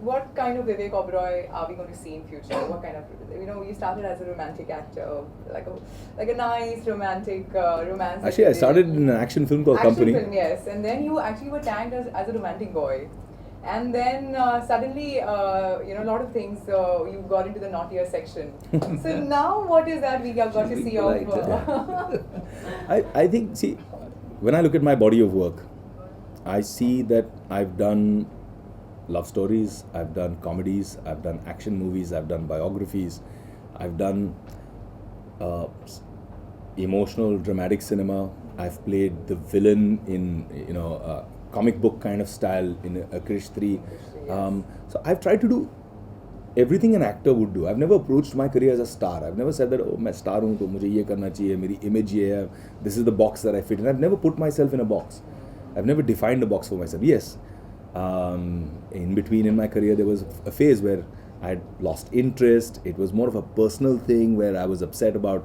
What kind of Vivek Oberoi are we going to see in future? What kind of, you started as a romantic actor, like a nice romantic romance. Actually, I started in an action film called Company. Action film, yes, and then you actually were tagged as a romantic boy, and then suddenly, a lot of things you got into the naughtier section. So now, what is that we got to see of? I think, see, when I look at my body of work, I see that I've done love stories, I've done comedies, I've done action movies, I've done biographies, I've done emotional dramatic cinema. I've played the villain in comic book kind of style in a Krish 3. So I've tried to do everything an actor would do. I've never approached my career as a star. I've never said that, oh, I'm a star, so mujhe ye karna chahiye, meri image ye hai, this is the box that I fit in. I've never put myself in a box. I've never defined a box for myself. Yes, in between in my career there was a phase where I had lost interest. It was more of a personal thing where I was upset about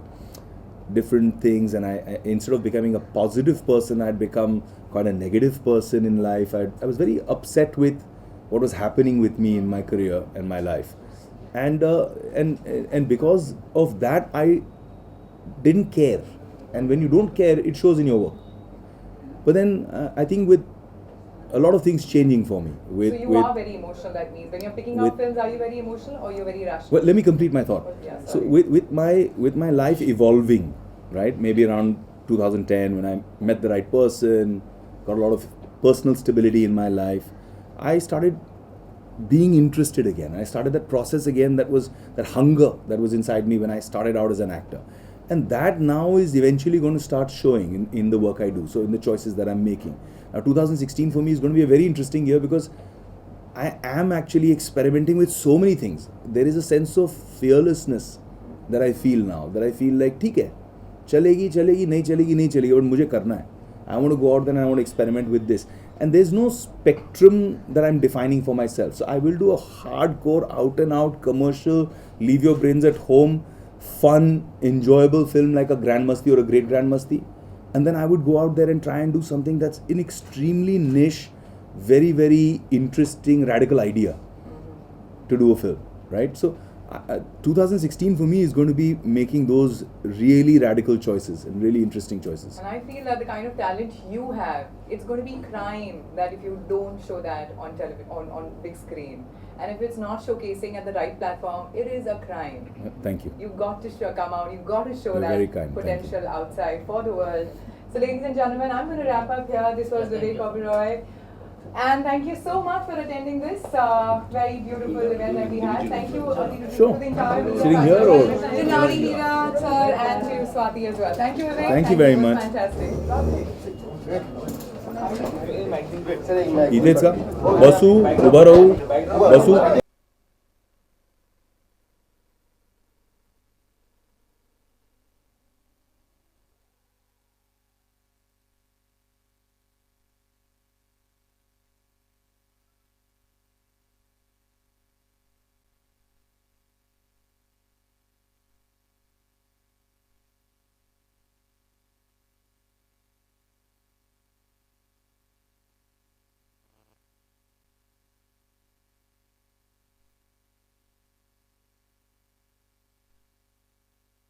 different things, and I instead of becoming a positive person, I'd become quite a negative person in life. I was very upset with what was happening with me in my career and my life, and because of that I didn't care. And when you don't care, it shows in your work. But then I think with a lot of things changing for me. So you are very emotional, that means. When you're picking out films, are you very emotional or you're very rational? Well, let me complete my thought. Yeah, so with my life evolving, right, maybe around 2010 when I met the right person, got a lot of personal stability in my life, I started being interested again. I started that process again, that hunger that was inside me when I started out as an actor. And that now is eventually going to start showing in the work I do, so in the choices that I'm making. Now 2016 for me is going to be a very interesting year because I am actually experimenting with so many things. There is a sense of fearlessness that I feel now, that I feel like, ठीक है, चलेगी, नहीं चलेगी, but मुझे करना है. I want to go out there and I want to experiment with this. And there's no spectrum that I'm defining for myself. So I will do a hardcore, out and out commercial, leave your brains at home, fun, enjoyable film like a Grand Masti or a Great Grand Masti. And then I would go out there and try and do something that's an extremely niche, very, very interesting, radical idea to do a film, right? So 2016 for me is going to be making those really radical choices and really interesting choices. And I feel that the kind of talent you have, it's going to be crime that if you don't show that on television, on big screen. And if it's not showcasing at the right platform, it is a crime. Thank you. You've got to come out, you've got to show You're that very kind. potential outside for the world. So ladies and gentlemen, I'm going to wrap up here. This was Vivek Oberoi. And thank you so much for attending this very beautiful event that we had. Thank you to the entire media. Sitting here or? To Nari Meera, sir, and to Swati as well. Thank you, Vivek. Thank you very much. Fantastic. इथेच का बसू उभं राहू बसू